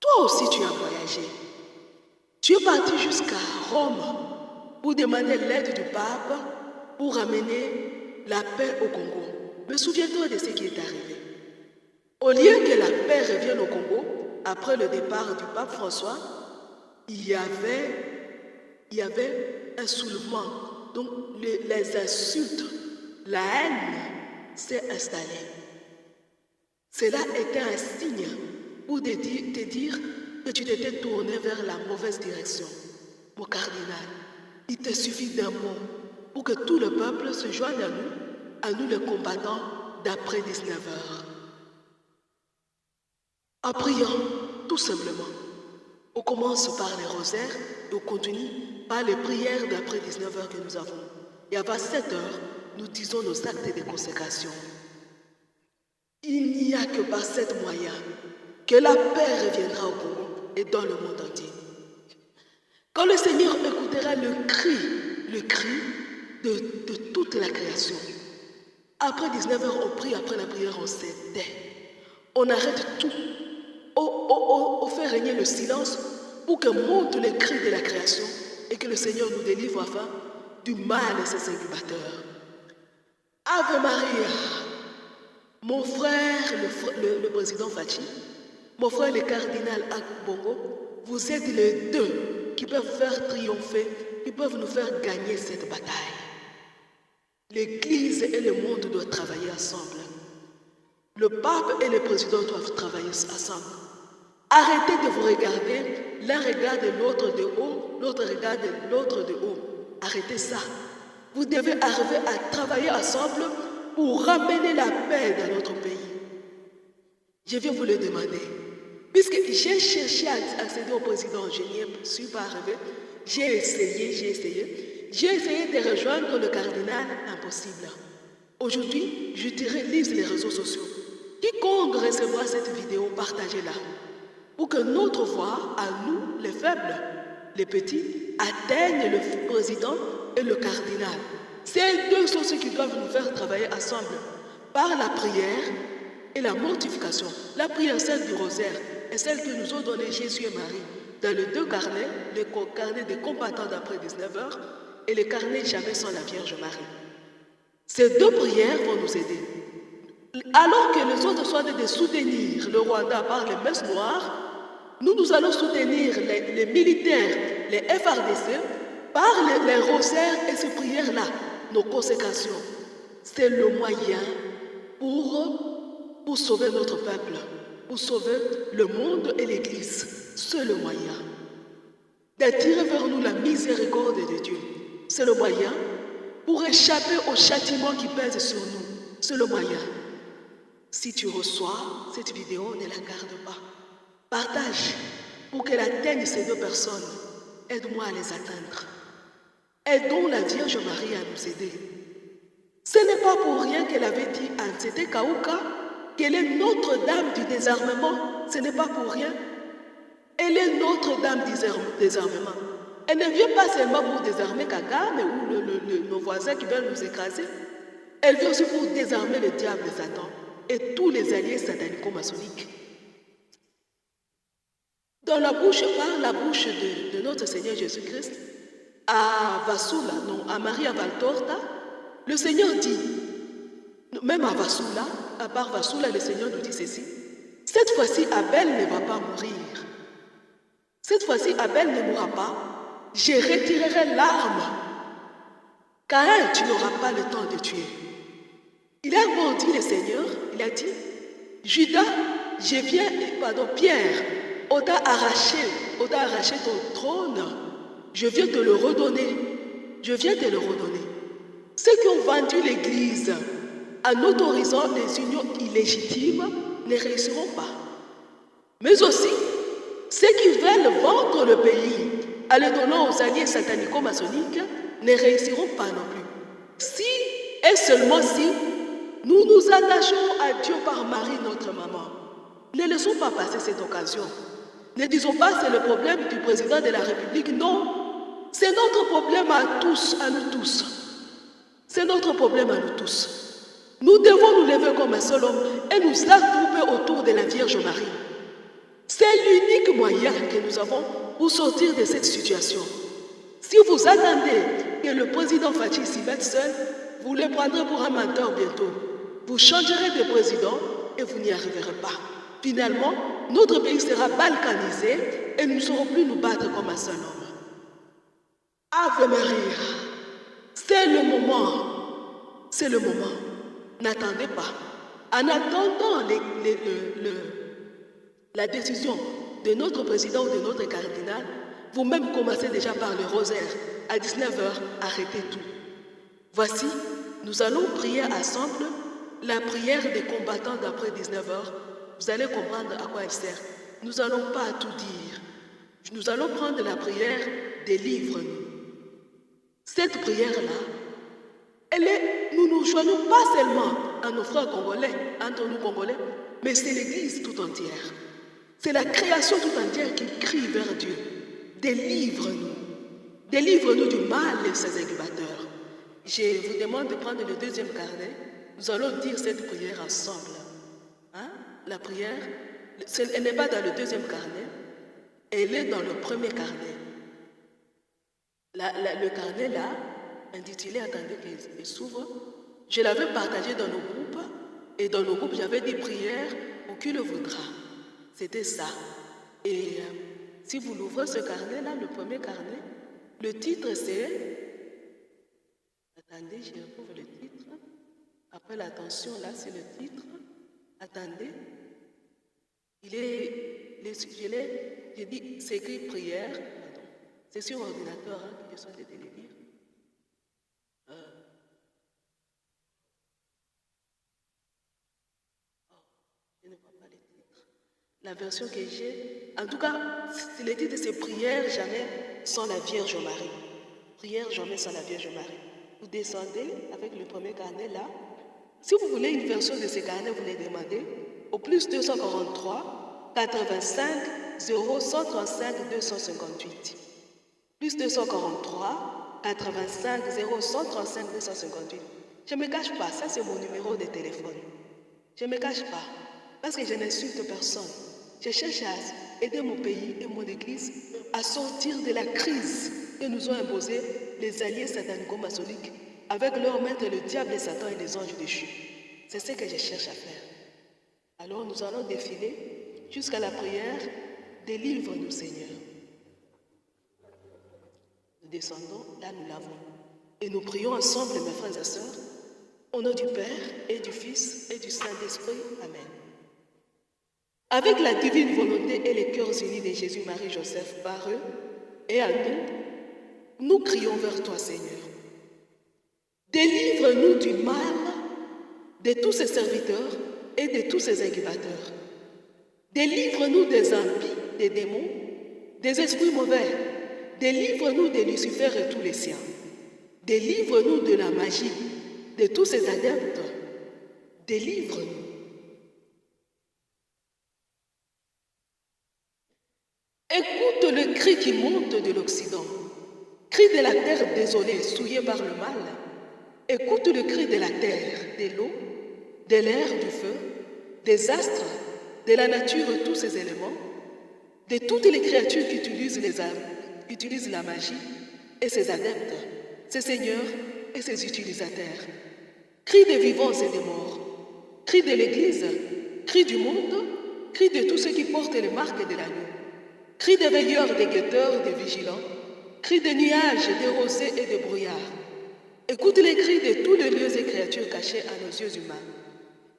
toi aussi tu as voyagé. Tu es parti jusqu'à Rome pour demander l'aide du pape pour amener la paix au Congo. Mais souviens-toi de ce qui est arrivé. Au lieu que la paix revienne au Congo, après le départ du pape François, il y avait un soulèvement. Donc les insultes, la haine s'est installée. Cela était un signe pour te dire que tu t'étais tourné vers la mauvaise direction. Mon cardinal, il te suffit d'un mot pour que tout le peuple se joigne à nous les combattants d'après 19h. En priant, tout simplement. On commence par les rosaires et on continue par les prières d'après 19h que nous avons. Et à 7h, nous disons nos actes de consécration. Il n'y a que par cet moyen que la paix reviendra au Congo et dans le monde entier. Quand le Seigneur écoutera le cri de toute la création, après 19h, on prie, après la prière, on se tait. On arrête tout. On fait régner le silence pour que montent les cris de la création et que le Seigneur nous délivre enfin du mal et ses incubateurs. Ave Maria, mon frère, le président Fachi, mon frère le cardinal Ambongo, vous êtes les deux qui peuvent faire triompher, qui peuvent nous faire gagner cette bataille. L'Église et le monde doivent travailler ensemble. Le pape et le président doivent travailler ensemble. Arrêtez de vous regarder, l'un regarde l'autre de haut, l'autre regarde l'autre de haut. Arrêtez ça. Vous devez arriver à travailler ensemble pour ramener la paix dans notre pays. Je viens vous le demander. Puisque j'ai cherché à accéder au président, je n'y suis pas arrivé. J'ai essayé de rejoindre le cardinal, impossible. Aujourd'hui, je lise les réseaux sociaux. Quiconque recevra cette vidéo, partagez-la. Pour que notre voix, à nous, les faibles, les petits, atteigne le président et le cardinal. Ces deux sont ceux qui doivent nous faire travailler ensemble par la prière et la mortification. La prière, celle du rosaire, est celle que nous ont donnée Jésus et Marie dans les deux carnets, le carnet des combattants d'après 19h et le carnet jamais sans la Vierge Marie. Ces deux prières vont nous aider. Alors que les autres sont de soutenir le Rwanda par les messes noires, nous allons soutenir les militaires, les FRDC, par les rosaires et ces prières-là, nos consécrations. c'est le moyen pour sauver notre peuple, pour sauver le monde et l'Église. C'est le moyen d'attirer vers nous la miséricorde de Dieu. C'est le moyen pour échapper au châtiment qui pèse sur nous. C'est le moyen. Si tu reçois cette vidéo, ne la garde pas. Partage pour qu'elle atteigne ces deux personnes. Aide-moi à les atteindre. Aidons la Vierge Marie à nous aider. Ce n'est pas pour rien qu'elle avait dit à Nzete Kauka qu'elle est Notre-Dame du désarmement. Ce n'est pas pour rien. Elle est Notre-Dame du désarmement. Elle ne vient pas seulement pour désarmer Kagame ou nos voisins qui veulent nous écraser. Elle vient aussi pour désarmer le diable de Satan et tous les alliés satanico-maçonniques. Par la bouche de notre Seigneur Jésus-Christ, à Vassoula, non, à Maria Valtorta, le Seigneur dit, même à Vassoula, à part Vassoula, le Seigneur nous dit ceci, cette fois-ci, Abel ne va pas mourir. Cette fois-ci, Abel ne mourra pas. Je retirerai l'arme. Car tu n'auras pas le temps de tuer. Il a menti le Seigneur, il a dit, Judas, Pierre, on t'a arraché ton trône, je viens te le redonner. Je viens te le redonner. Ceux qui ont vendu l'Église en autorisant des unions illégitimes ne réussiront pas. Mais aussi, ceux qui veulent vendre le pays en le donnant aux alliés satanico-maçonniques ne réussiront pas non plus. Si et seulement si nous nous attachons à Dieu par Marie, notre maman, ne laissons pas passer cette occasion. Ne disons pas c'est le problème du président de la République. Non, c'est notre problème à tous, à nous tous. C'est notre problème à nous tous. Nous devons nous lever comme un seul homme et nous attrouper autour de la Vierge Marie. C'est l'unique moyen que nous avons pour sortir de cette situation. Si vous attendez que le président Fachi s'y mette seul, vous le prendrez pour un menteur bientôt. Vous changerez de président et vous n'y arriverez pas. Finalement, notre pays sera balkanisé et nous ne saurons plus nous battre comme un seul homme. Ave Maria, c'est le moment. C'est le moment. N'attendez pas. En attendant la décision de notre président ou de notre cardinal, vous-même commencez déjà par le rosaire. À 19h, arrêtez tout. Voici, nous allons prier ensemble la prière des combattants d'après 19h. Vous allez comprendre à quoi elle sert. Nous n'allons pas tout dire. Nous allons prendre la prière des livres. Cette prière-là, nous ne nous joignons pas seulement à nos frères congolais, entre nous congolais, mais c'est l'Église tout entière. C'est la création tout entière qui crie vers Dieu. Délivre-nous. Délivre-nous du mal, ces incubateurs. Je vous demande de prendre le deuxième carnet. Nous allons dire cette prière ensemble. Hein? La prière, elle n'est pas dans le deuxième carnet, elle est dans le premier carnet. Le carnet là, intitulé, attendez qu'il s'ouvre, je l'avais partagé dans nos groupes, et dans nos groupes, j'avais dit prière pour qui le voudra. C'était ça. Et si vous l'ouvrez ce carnet-là, le premier carnet, le titre c'est... Attendez, je retrouve le titre. Après l'attention, là, c'est le titre. Attendez. J'ai dit, c'est écrit prière. Pardon. C'est sur ordinateur hein, que je suis de le lire. Je ne vois pas le titre. La version que j'ai, en tout cas, le titre c'est prière jamais sans la Vierge Marie. Prière jamais sans la Vierge Marie. Vous descendez avec le premier carnet là. Si vous voulez une version de ce carnet, vous les demandez au plus 243 85 0 135 258. Plus 243 85 0 135 258. Je ne me cache pas, ça c'est mon numéro de téléphone. Je ne me cache pas, parce que je n'insulte personne. Je cherche à aider mon pays et mon Église à sortir de la crise que nous ont imposée les alliés satanico-maçonniques avec leur maître le diable et Satan et les anges déchus. C'est ce que je cherche à faire. Alors nous allons défiler jusqu'à la prière. Délivre-nous Seigneur. Nous descendons, là nous l'avons. Et nous prions ensemble mes frères et sœurs. Au nom du Père et du Fils et du Saint-Esprit. Amen. Avec la divine volonté et les cœurs unis de Jésus, Marie, Joseph, par eux et à nous crions vers toi, Seigneur. Délivre-nous du mal de tous ces serviteurs et de tous ces incubateurs. Délivre-nous des impies, des démons, des esprits mauvais. Délivre-nous de Lucifer et tous les siens. Délivre-nous de la magie, de tous ces adeptes. Délivre-nous. Écoute le cri qui monte de l'Occident, cri de la terre désolée, souillée par le mal. Écoute le cri de la terre, de l'eau, de l'air, du feu, des astres, de la nature, tous ces éléments, de toutes les créatures qui utilisent la magie, et ses adeptes, ses seigneurs et ses utilisateurs. Cri des vivants et des morts, cri de l'Église, cri du monde, cri de tous ceux qui portent les marques de la nuit, cri des veilleurs, des guetteurs, des vigilants, cri des nuages, des rosées et des brouillards. Écoute les cris de tous les lieux et créatures cachés à nos yeux humains,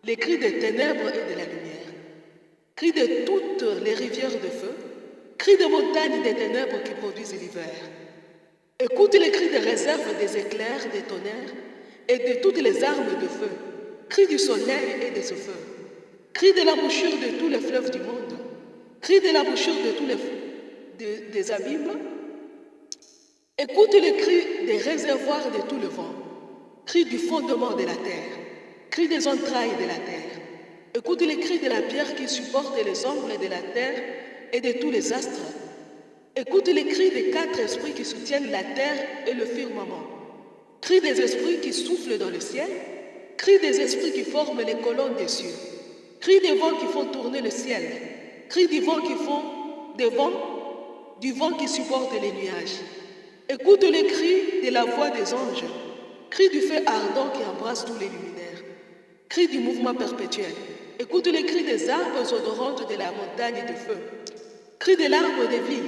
les cris des ténèbres et de la lumière, cris de toutes les rivières de feu, cris des montagnes des ténèbres qui produisent l'hiver. Écoute les cris des réserves, des éclairs, des tonnerres et de toutes les armes de feu, cris du soleil et de ce feu, cris de l'embouchure de tous les fleuves du monde, cris de l'embouchure de tous des abîmes. Écoute les cris des réservoirs de tout le vent, cris du fondement de la terre, cris des entrailles de la terre. Écoute les cris de la pierre qui supporte les ombres de la terre et de tous les astres. Écoute les cris des 4 esprits qui soutiennent la terre et le firmament. Cris des esprits qui soufflent dans le ciel, cris des esprits qui forment les colonnes des cieux, cris des vents qui font tourner le ciel, cris du vent du vent qui supporte les nuages. Écoute les cris de la voix des anges, cris du feu ardent qui embrasse tous les luminaires, cris du mouvement perpétuel. Écoute les cris des arbres odorantes de la montagne de feu, cris de l'arbre de vie,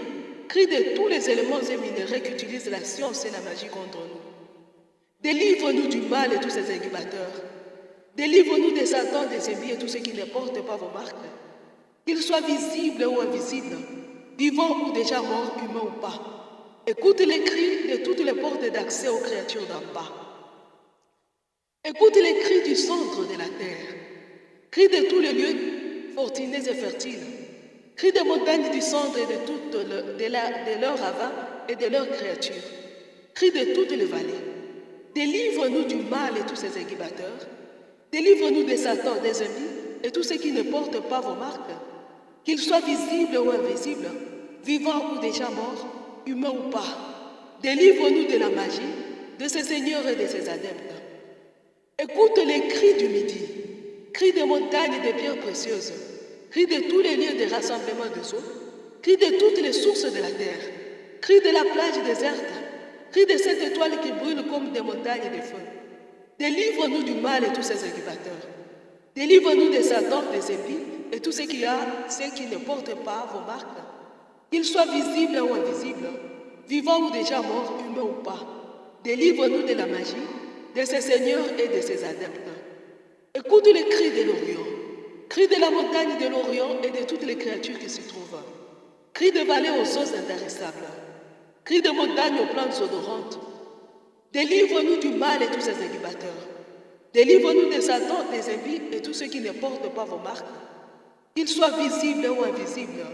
cris de tous les éléments et minéraux qu'utilisent la science et la magie contre nous. Délivre-nous du mal et tous ces incubateurs. Délivre-nous des Satan, des ennemis et tous ceux qui ne portent pas vos marques, qu'ils soient visibles ou invisibles, vivants ou déjà morts, humains ou pas. Écoute les cris de toutes les portes d'accès aux créatures d'en bas. Écoute les cris du centre de la terre, cris de tous les lieux fortunés et fertiles, cris des montagnes du centre et de leurs ravins et de leurs créatures, cris de toutes les vallées. Délivre-nous du mal et tous ses incubateurs. Délivre-nous des Satan, des ennemis et tous ceux qui ne portent pas vos marques, qu'ils soient visibles ou invisibles, vivants ou déjà morts, humains ou pas. Délivre-nous de la magie, de ses seigneurs et de ses adeptes. Écoute les cris du midi, cris des montagnes et des pierres précieuses, cris de tous les lieux de rassemblement des eaux, cris de toutes les sources de la terre, cris de la plage déserte, cris de cette étoile qui brûle comme des montagnes de feu. Délivre-nous du mal et tous ses incubateurs. Délivre-nous des Satan, des ennemis et tous ceux qui ne portent pas vos marques, qu'ils soient visibles ou invisibles, vivants ou déjà morts, humains ou pas. Délivre-nous de la magie, de ses seigneurs et de ses adeptes. Écoute les cris de l'Orient, cris de la montagne de l'Orient et de toutes les créatures qui s'y trouvent, cris de vallées aux eaux intarissables, cris de montagnes aux plantes odorantes. Délivre-nous du mal et tous ses incubateurs. Délivre-nous des Satan, des ennemis et tous ceux qui ne portent pas vos marques, qu'ils soient visibles ou invisibles,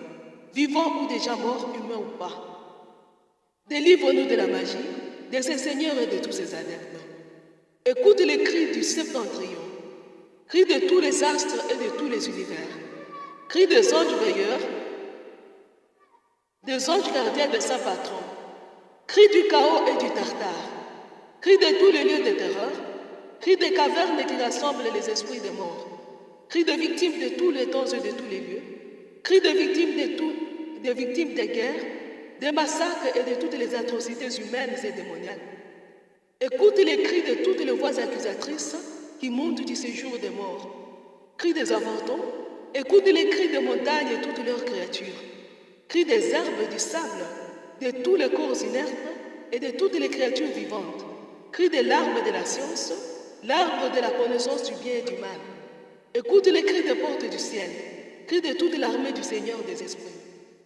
vivants ou déjà morts, humains ou pas. Délivre-nous de la magie, de ses seigneurs et de tous ses adeptes. Écoute les cris du septentrion, cris de tous les astres et de tous les univers, cris des anges veilleurs, des anges gardiens de saint patron, cris du chaos et du tartare, cris de tous les lieux de terreur, cris des cavernes qui rassemblent les esprits des morts, cris de victimes de tous les temps et de tous les lieux, cris de victimes des guerres, des massacres et de toutes les atrocités humaines et démoniaques. Écoute les cris de toutes les voix accusatrices qui montent du séjour des morts, cris des avortons, écoute les cris des montagnes et toutes leurs créatures, cris des herbes et du sable, de tous les corps inertes et de toutes les créatures vivantes, cris des larmes de la science, l'arbre de la connaissance du bien et du mal. Écoute les cris des portes du ciel, cris de toute l'armée du Seigneur des esprits,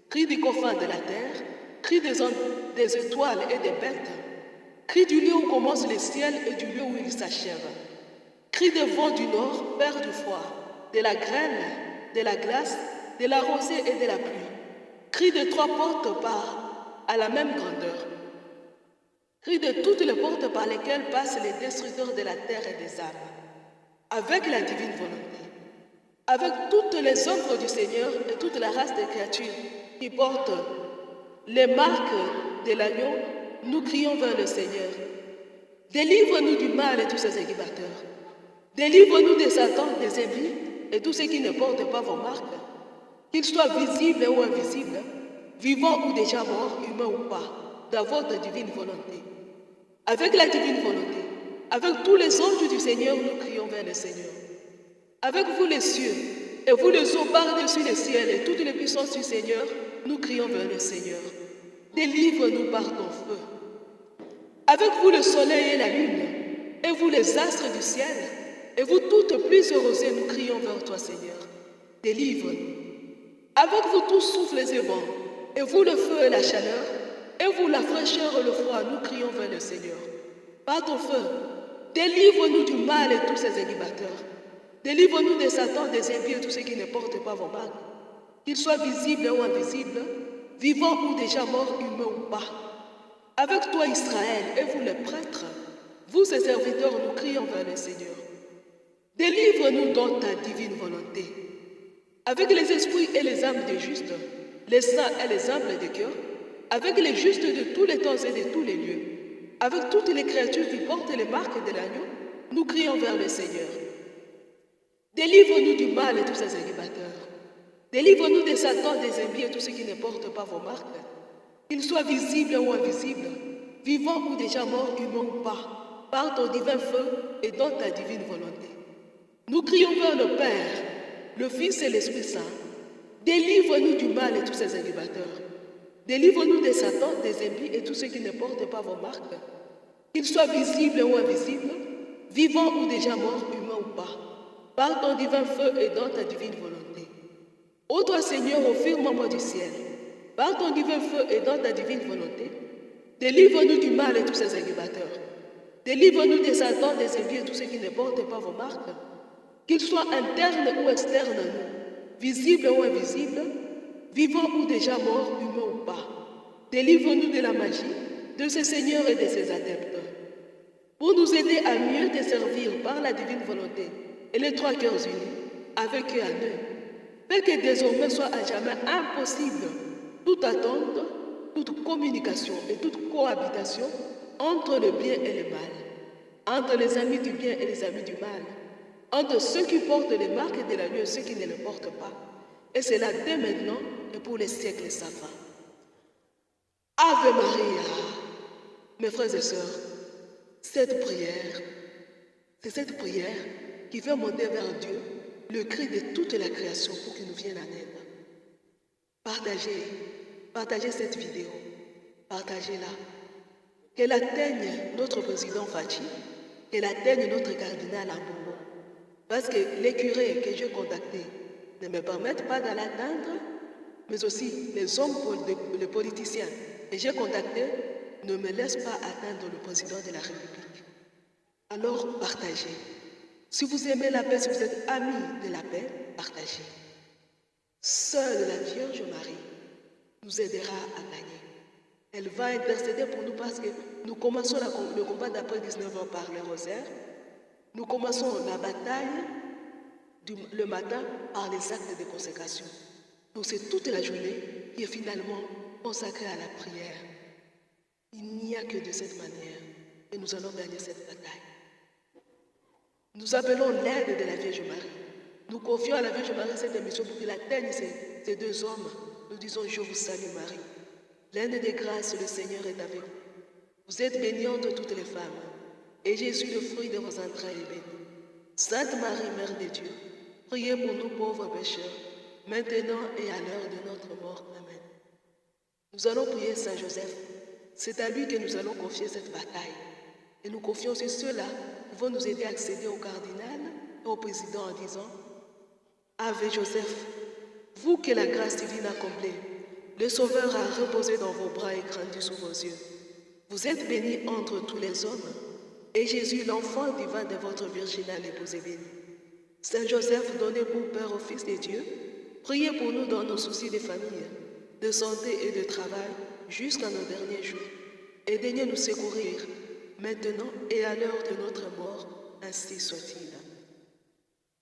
cris des confins de la terre, cris des étoiles et des bêtes, cris du lieu où commence le ciel et du lieu où il s'achève, cris des vents du nord, père du froid, de la grêle, de la glace, de la rosée et de la pluie, cris de 3 portes par à la même grandeur, cris de toutes les portes par lesquelles passent les destructeurs de la terre et des âmes, avec la divine volonté, avec toutes les œuvres du Seigneur et toute la race des créatures qui portent les marques de l'agneau, nous crions vers le Seigneur. Délivre-nous du mal et tous ses incubateurs. Délivre-nous des Satan, des ennemis et tous ceux qui ne portent pas vos marques, qu'ils soient visibles ou invisibles, vivants ou déjà morts, humains ou pas, dans votre divine volonté. Avec la divine volonté, avec tous les anges du Seigneur, nous crions vers le Seigneur. Avec vous les cieux, et vous les eaux par-dessus les ciels, et toutes les puissances du Seigneur, nous crions vers le Seigneur. Délivre-nous par ton feu. Avec vous le soleil et la lune, et vous les astres du ciel, et vous toutes plus heureuses, nous crions vers toi, Seigneur. Délivre-nous. Avec vous tous souffles et vents, et vous le feu et la chaleur, et vous la fraîcheur et le froid, nous crions vers le Seigneur. Par ton feu, délivre-nous du mal et tous ses incubateurs. Délivre-nous des Satan, des impies et tous ceux qui ne portent pas vos marques, qu'ils soient visibles ou invisibles, vivants ou déjà morts, humains ou pas. Avec toi, Israël, et vous les prêtres, vous, ses serviteurs, nous crions vers le Seigneur. Délivre-nous dans ta divine volonté. Avec les esprits et les âmes des justes, les saints et les humbles de cœur, avec les justes de tous les temps et de tous les lieux, avec toutes les créatures qui portent les marques de l'agneau, nous crions vers le Seigneur. Délivre-nous du mal et tous ses incubateurs. Délivre-nous des Satan, des ennemis et tous ceux qui ne portent pas vos marques, qu'ils soient visibles ou invisibles, vivants ou déjà morts, humains ou pas, par ton divin feu et dans ta divine volonté. Nous crions vers le Père, le Fils et l'Esprit Saint. Délivre-nous du mal et tous ses incubateurs. Délivre-nous des Satan, des ennemis et tous ceux qui ne portent pas vos marques, qu'ils soient visibles ou invisibles, vivants ou déjà morts, humains ou pas, par ton divin feu et dans ta divine volonté. Ô toi, Seigneur, au firmament du ciel, par ton divin feu et dans ta divine volonté, délivre-nous du mal et tous ses incubateurs. Délivre-nous des Satan, des ennemis et tous ceux qui ne portent pas vos marques, qu'ils soient internes ou externes à nous, visibles ou invisibles, vivants ou déjà morts, humains ou pas. Délivre-nous de la magie, de ses seigneurs et de ses adeptes, pour nous aider à mieux te servir par la divine volonté et les 3 cœurs unis, avec eux à eux. Fais que désormais soit à jamais impossible toute attente, toute communication et toute cohabitation entre le bien et le mal, entre les amis du bien et les amis du mal, entre ceux qui portent les marques de l'agneau et ceux qui ne le portent pas. Et c'est là dès maintenant et pour les siècles sans fin. Ave Maria, mes frères et sœurs, cette prière, c'est cette prière qui fait monter vers Dieu le cri de toute la création pour qu'il nous vienne en aide. Partagez cette vidéo, partagez-la. Qu'elle atteigne notre président Fachi, qu'elle atteigne notre cardinal Ambongo. Parce que les curés que j'ai contactés ne me permettent pas de l'atteindre, mais aussi les hommes, les politiciens que j'ai contactés ne me laissent pas atteindre le président de la République. Alors partagez. Si vous aimez la paix, si vous êtes amis de la paix, partagez. Seule la Vierge Marie nous aidera à gagner. Elle va intercéder pour nous parce que nous commençons le combat d'après 19h par le rosaire. Nous commençons la bataille le matin par les actes de consécration. Donc c'est toute la journée qui est finalement consacrée à la prière. Il n'y a que de cette manière que nous allons gagner cette bataille. Nous appelons l'aide de la Vierge Marie. Nous confions à la Vierge Marie cette mission pour qu'elle atteigne ces 2 hommes. Nous disons, je vous salue Marie. Pleine de grâce, le Seigneur est avec vous. Vous êtes bénie entre toutes les femmes, et Jésus, le fruit de vos entrailles, est béni. Sainte Marie, Mère de Dieu, priez pour nous pauvres pécheurs, maintenant et à l'heure de notre mort. Amen. Nous allons prier Saint Joseph. C'est à lui que nous allons confier cette bataille. Et nous confions aussi ceux-là pouvons nous aider à accéder au cardinal et au président en disant: Ave Joseph, vous que la grâce divine a comblé, le Sauveur a reposé dans vos bras et grandi sous vos yeux. Vous êtes bénie entre tous les hommes, et Jésus, l'enfant divin de votre virginale épouse, est béni. Saint Joseph, donné pour Père au Fils de Dieu, priez pour nous dans nos soucis de famille, de santé et de travail, jusqu'à nos derniers jours. Et daignez nous secourir, maintenant et à l'heure de notre mort, ainsi soit-il.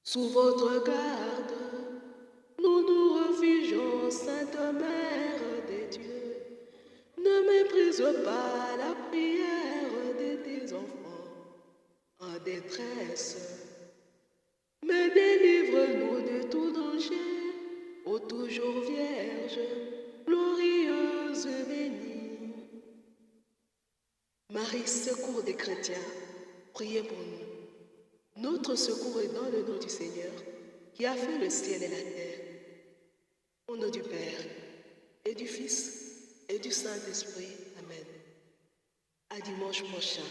Sous votre garde, nous nous réfugions, Sainte Mère de Dieu. Ne méprise pas la prière de tes enfants en détresse, mais délivre-nous de tout danger, ô toujours Vierge, glorieuse bénie. Marie, secours des chrétiens, priez pour nous. Notre secours est dans le nom du Seigneur, qui a fait le ciel et la terre. Au nom du Père, et du Fils, et du Saint-Esprit. Amen. À dimanche prochain.